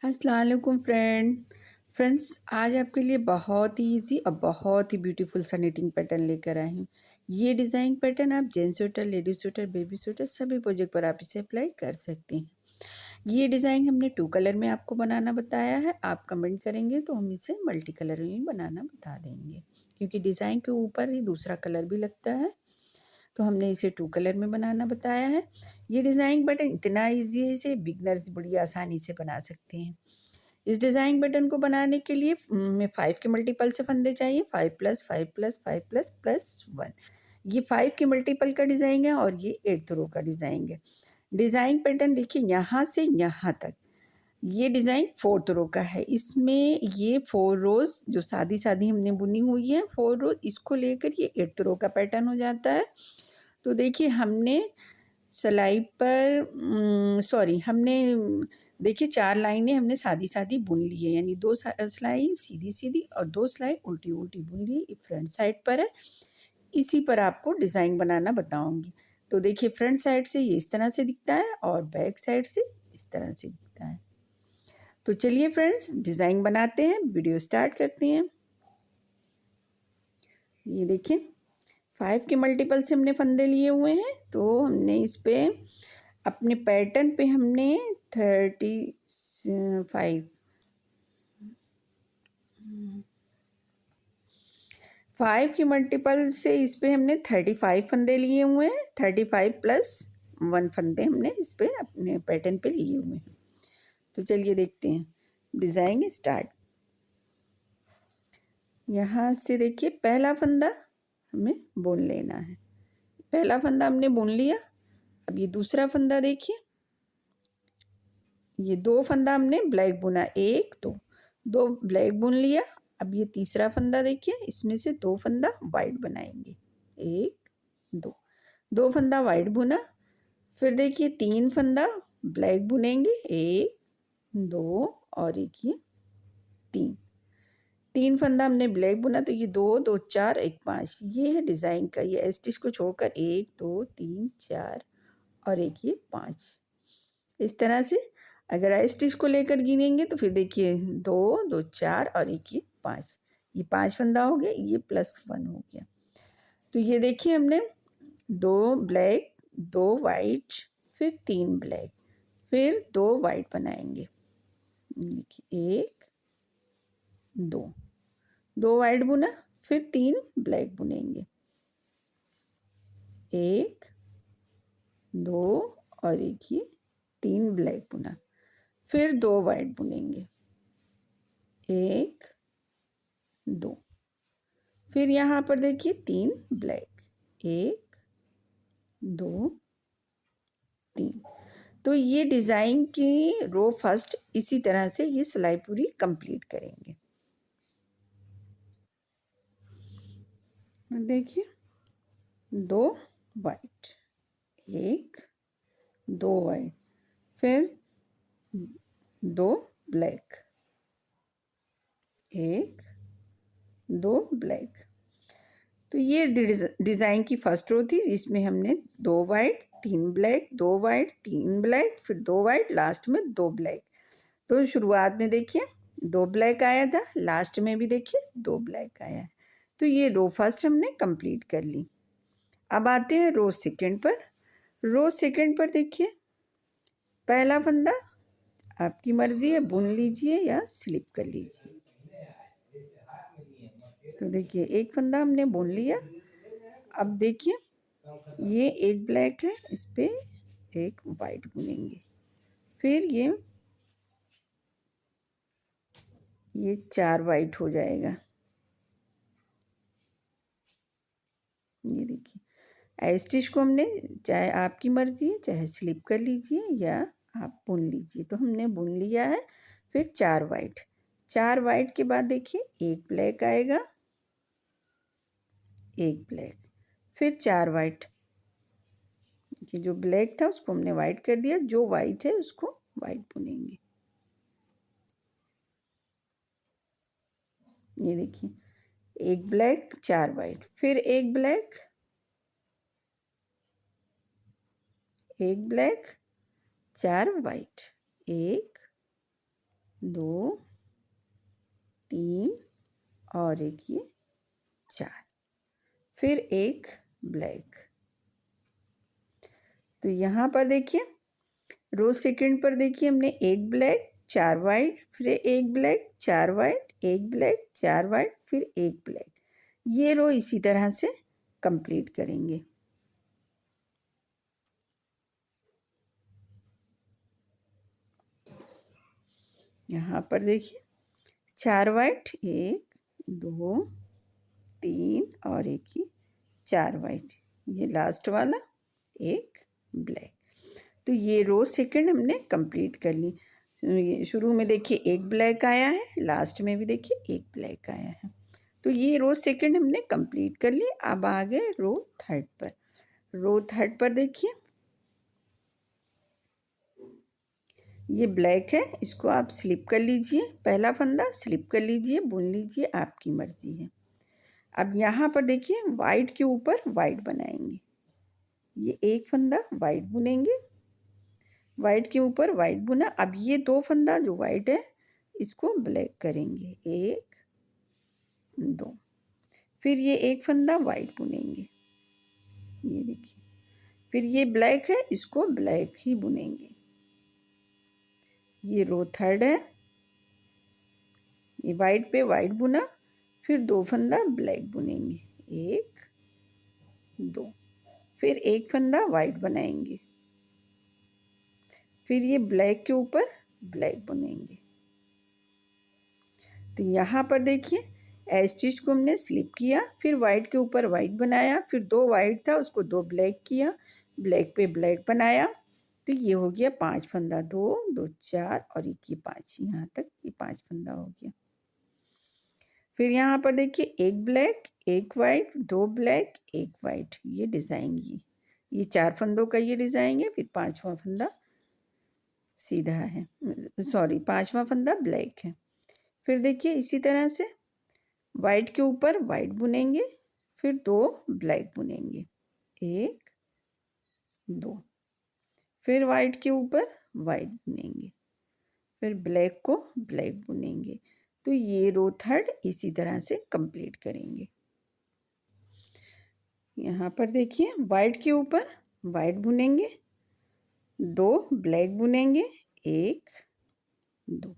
अस्सलाम वालेकुम फ्रेंड्स, आज आपके लिए बहुत ही इजी और बहुत ही ब्यूटीफुल सा निटिंग पैटर्न लेकर आई हूँ। ये डिज़ाइन पैटर्न आप gents sweater, ladies sweater, baby sweater सभी प्रोजेक्ट पर आप इसे अप्लाई कर सकते हैं। ये डिज़ाइन हमने 2 कलर में आपको बनाना बताया है। आप कमेंट करेंगे तो हम इसे मल्टी कलर में बनाना बता देंगे, क्योंकि डिज़ाइन के ऊपर ही दूसरा कलर भी लगता है। तो हमने इसे 2 कलर में बनाना बताया है। ये डिज़ाइन पैटर्न इतना ईज़ी है, इसे बिगनर्स बड़ी आसानी से बना सकते हैं। इस डिज़ाइन बटन को बनाने के लिए हमें 5 के मल्टीपल से फंदे चाहिए। 5 प्लस 5 प्लस 5 प्लस प्लस 1। ये 5 के मल्टीपल का डिज़ाइन है और ये 8th रो का डिज़ाइन है। डिज़ाइन पैटर्न देखिए, यहाँ से यहाँ तक ये डिज़ाइन 4th रो का है। इसमें ये 4 रोज़ जो सादी सादी हमने बुनी हुई है, 4 रोज़, इसको लेकर ये 8th रो का पैटर्न हो जाता है। तो देखिए, हमने सिलाई पर हमने देखिए 4 लाइनें हमने सादी-सादी बुन ली है, यानी 2 सिलाई सीधी-सीधी और 2 सिलाई उल्टी-उल्टी बुन ली। ये फ्रंट साइड पर है, इसी पर आपको डिज़ाइन बनाना बताऊँगी। तो देखिए, फ्रंट साइड से ये इस तरह से दिखता है और बैक साइड से इस तरह से दिखता है। तो चलिए फ्रेंड्स, डिज़ाइन बनाते हैं, वीडियो स्टार्ट करते हैं। ये देखिए, 5 के मल्टीपल से हमने फंदे लिए हुए हैं, तो हमने इस पे अपने पैटर्न पे हमने 35 5 के मल्टीपल से इस पे हमने 35 फंदे लिए हुए हैं। 35 प्लस 1 फंदे हमने इस पे अपने पैटर्न पे लिए हुए हैं। तो चलिए देखते हैं, डिज़ाइन स्टार्ट। यहाँ से देखिए, पहला फंदा हमें बुन लेना है। पहला फंदा हमने बुन लिया। अब ये दूसरा फंदा देखिए, ये 2 फंदा हमने ब्लैक बुना, 1 2 ब्लैक बुन लिया। अब ये तीसरा फंदा देखिए, इसमें से 2 फंदा वाइट बनाएंगे, 1 2 फंदा वाइट बुना। फिर देखिए 3 फंदा ब्लैक बुनेंगे, 1 2 और एक ये 3 फंदा हमने ब्लैक बुना, तो ये 2 2 4 1 5। ये है डिज़ाइन का, ये स्टिच को छोड़कर 1 2 3 4 और एक ये 5। इस तरह से अगर स्टिच को लेकर गिनेंगे तो फिर देखिए 2 2 4 और एक ये 5। ये 5 फंदा हो गया, ये +1 हो गया। तो ये देखिए, हमने 2 ब्लैक 2 वाइट फिर 3 ब्लैक फिर 2 वाइट बनाएंगे। देखिए 1 2 वाइट बुना, फिर 3 ब्लैक बुनेंगे, 1 2 और एक ये 3 ब्लैक बुना। फिर 2 वाइट बुनेंगे, 1 2। फिर यहाँ पर देखिए 3 ब्लैक, 1 2 3। तो ये डिज़ाइन की रो फर्स्ट इसी तरह से ये सिलाई पूरी कंप्लीट करेंगे। देखिए 2 वाइट, 1 2 वाइट, फिर 2 ब्लैक, 1 2 ब्लैक। तो ये डिज़ाइन की फर्स्ट रो थी, इसमें हमने 2 वाइट 3 ब्लैक, 2 वाइट 3 ब्लैक, फिर 2 वाइट, लास्ट में 2 ब्लैक। तो शुरुआत में देखिए 2 ब्लैक आया था, लास्ट में भी देखिए 2 ब्लैक आया है। तो ये रो फर्स्ट हमने कंप्लीट कर ली। अब आते हैं रो सेकंड पर। रो सेकंड पर देखिए, पहला फंदा आपकी मर्ज़ी है, बुन लीजिए या स्लिप कर लीजिए। तो देखिए एक फंदा हमने बुन लिया। अब देखिए, ये एक ब्लैक है, इस पे एक वाइट बुनेंगे, फिर ये 4 वाइट हो जाएगा। ये देखिए, स्टिच को हमने, चाहे आपकी मर्ज़ी है, चाहे स्लिप कर लीजिए या आप बुन लीजिए। तो हमने बुन लिया है। फिर 4 वाइट, 4 वाइट के बाद देखिए एक ब्लैक आएगा, एक ब्लैक, फिर 4 वाइट। ये जो ब्लैक था उसको हमने वाइट कर दिया, जो वाइट है उसको वाइट बुनेंगे। ये देखिए, एक ब्लैक 4 वाइट, फिर एक ब्लैक, एक ब्लैक 4 वाइट, 1 2 3 और एक ये 4, फिर एक ब्लैक। तो यहाँ पर देखिए रो सेकंड पर देखिए हमने एक ब्लैक 4 वाइट, फिर एक ब्लैक 4 वाइट, एक ब्लैक 4 वाइट, फिर एक ब्लैक। ये रो इसी तरह से कंप्लीट करेंगे। यहाँ पर देखिए 4 वाइट, 1 2 3 और एक ही 4 वाइट, ये लास्ट वाला एक ब्लैक। तो ये रो सेकंड हमने कंप्लीट कर ली। ये शुरू में देखिए एक ब्लैक आया है, लास्ट में भी देखिए एक ब्लैक आया है। तो ये रो सेकंड हमने कंप्लीट कर ली। अब आ गए रो थर्ड पर। रो थर्ड पर देखिए ये ब्लैक है, इसको आप स्लिप कर लीजिए, पहला फंदा स्लिप कर लीजिए, बुन लीजिए, आपकी मर्जी है। अब यहाँ पर देखिए वाइट के ऊपर वाइट बनाएंगे। ये एक फंदा वाइट बुनेंगे, वाइट के ऊपर वाइट बुना। अब ये दो फंदा जो वाइट है इसको ब्लैक करेंगे, 1 2। फिर ये एक फंदा वाइट बुनेंगे, ये देखिए। फिर ये ब्लैक है, इसको ब्लैक ही बुनेंगे। ये रो थर्ड है, ये वाइट पे वाइट बुना, फिर दो फंदा ब्लैक बुनेंगे, 1 2। फिर एक फंदा वाइट बनाएंगे, फिर ये ब्लैक के ऊपर ब्लैक बुनेंगे। तो यहाँ पर देखिए ए स्टिच को हमने स्लिप किया, फिर वाइट के ऊपर वाइट बनाया, फिर दो वाइट था उसको दो ब्लैक किया, ब्लैक पे ब्लैक बनाया। तो ये हो गया 5 फंदा, 2 2 4 और एक ये 5, यहाँ तक ये 5 फंदा हो गया। फिर यहाँ पर देखिए एक ब्लैक एक वाइट, दो ब्लैक एक वाइट, ये डिज़ाइन ये 4 फंदों का ये डिज़ाइन है। फिर 5वां फंदा सीधा है, सॉरी 5वां फंदा ब्लैक है। फिर देखिए इसी तरह से वाइट के ऊपर वाइट बुनेंगे, फिर दो ब्लैक बुनेंगे, 1 2। फिर वाइट के ऊपर वाइट बुनेंगे, फिर ब्लैक को ब्लैक बुनेंगे। तो ये रो थर्ड इसी तरह से कंप्लीट करेंगे। यहाँ पर देखिए वाइट के ऊपर वाइट बुनेंगे, दो ब्लैक बुनेंगे, 1 2।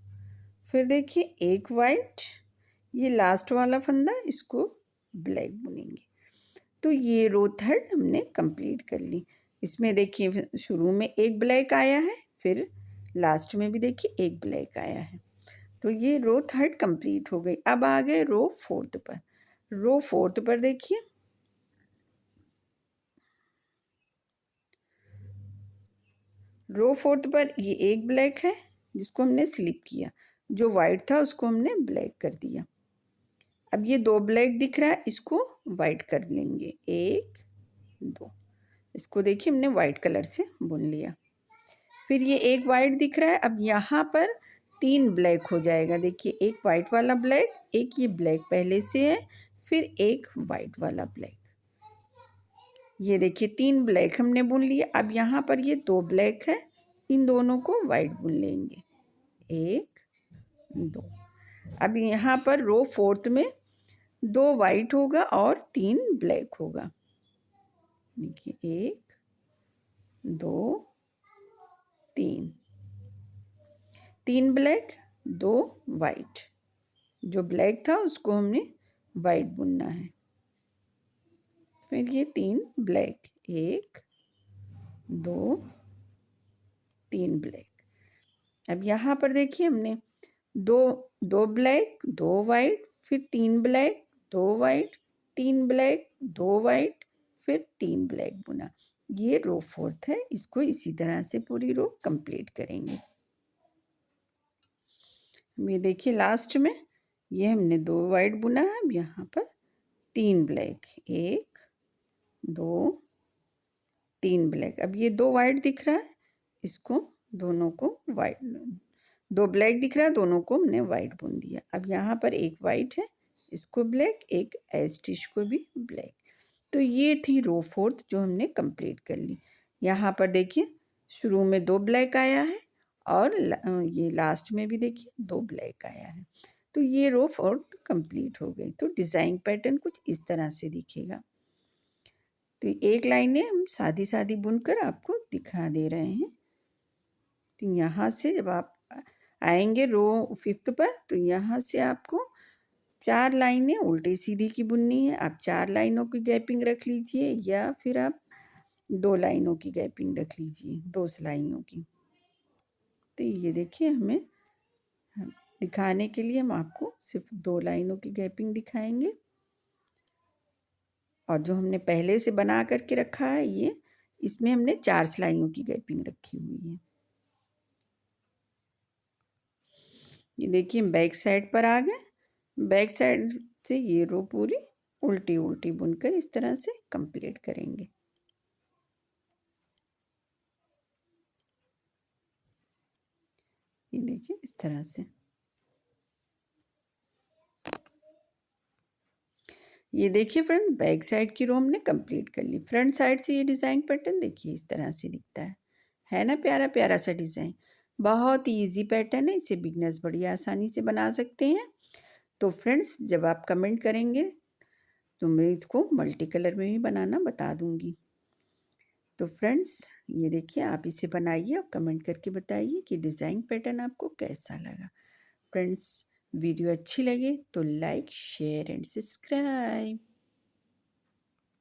फिर देखिए एक वाइट, ये लास्ट वाला फंदा इसको ब्लैक बुनेंगे। तो ये रो थर्ड हमने कंप्लीट कर ली। इसमें देखिए शुरू में एक ब्लैक आया है, फिर लास्ट में भी देखिए एक ब्लैक आया है। तो ये रो थर्ड कंप्लीट हो गई। अब आ गए रो फोर्थ पर। रो फोर्थ पर देखिए रो फोर्थ पर ये एक ब्लैक है जिसको हमने स्लिप किया, जो वाइट था उसको हमने ब्लैक कर दिया। अब ये दो ब्लैक दिख रहा है, इसको वाइट कर लेंगे, 1 2। इसको देखिए हमने वाइट कलर से बुन लिया। फिर ये एक वाइट दिख रहा है, अब यहाँ पर 3 ब्लैक हो जाएगा। देखिए एक वाइट वाला ब्लैक, एक ये ब्लैक पहले से है, फिर एक वाइट वाला ब्लैक। ये देखिए 3 ब्लैक हमने बुन लिए। अब यहाँ पर ये 2 ब्लैक है, इन दोनों को वाइट बुन लेंगे, 1 2। अब यहाँ पर रो फोर्थ में 2 वाइट होगा और 3 ब्लैक होगा। देखिए 1 2 3, 3 ब्लैक 2 वाइट, जो ब्लैक था उसको हमने वाइट बुनना है। फिर ये 3 ब्लैक, 1 2 3 ब्लैक। अब यहाँ पर देखिए हमने दो दो ब्लैक 2 वाइट, फिर 3 ब्लैक 2 वाइट, 3 ब्लैक 2 वाइट, फिर 3 ब्लैक बुना। ये रो फोर्थ है, इसको इसी तरह से पूरी रो कंप्लीट करेंगे। ये देखिए लास्ट में ये हमने 2 वाइट बुना है, अब यहाँ पर 3 ब्लैक, 1 2 3 ब्लैक। अब ये 2 वाइट दिख रहा है, इसको दोनों को वाइट, 2 ब्लैक दिख रहा है, दोनों को हमने वाइट बुन दिया। अब यहाँ पर एक वाइट है, इसको ब्लैक, एक एस्टिच को भी ब्लैक। तो ये थी रो फोर्थ जो हमने कंप्लीट कर ली। यहाँ पर देखिए शुरू में 2 ब्लैक आया है और ये लास्ट में भी देखिए 2 ब्लैक आया है। तो ये रो 4 कंप्लीट हो गई। तो डिज़ाइन पैटर्न कुछ इस तरह से दिखेगा। तो एक लाइनें हम सादी-सादी बुनकर आपको दिखा दे रहे हैं। तो यहाँ से जब आप आएँगे रो 5th पर, तो यहाँ से आपको 4 लाइनें उल्टी-सीधी की बुननी है। आप 4 लाइनों की गैपिंग रख लीजिए या फिर आप 2 लाइनों की गैपिंग रख लीजिए, 2 सिलाइयों की। तो ये देखिए हमें दिखाने के लिए हम आपको सिर्फ 2 लाइनों की गैपिंग दिखाएंगे। और जो हमने पहले से बना करके रखा है ये, इसमें हमने 4 सिलाइयों की गैपिंग रखी हुई है। ये देखिए हम बैक साइड पर आ गए। बैक साइड से ये रो पूरी उल्टी उल्टी बुनकर इस तरह से कंप्लीट करेंगे। ये देखिए इस तरह से। ये देखिए फ्रेंड, बैक साइड की रो हमने कंप्लीट कर ली। फ्रंट साइड से ये डिज़ाइन पैटर्न देखिए इस तरह से दिखता है ना प्यारा प्यारा सा डिज़ाइन। बहुत ही ईजी पैटर्न है, इसे बिगनर्स बड़ी आसानी से बना सकते हैं। तो फ्रेंड्स, जब आप कमेंट करेंगे तो मैं इसको मल्टी कलर में भी बनाना बता दूंगी। तो फ्रेंड्स, ये देखिए आप इसे बनाइए और कमेंट करके बताइए कि डिज़ाइन पैटर्न आपको कैसा लगा। फ्रेंड्स, वीडियो अच्छी लगे तो लाइक शेयर एंड सब्सक्राइब।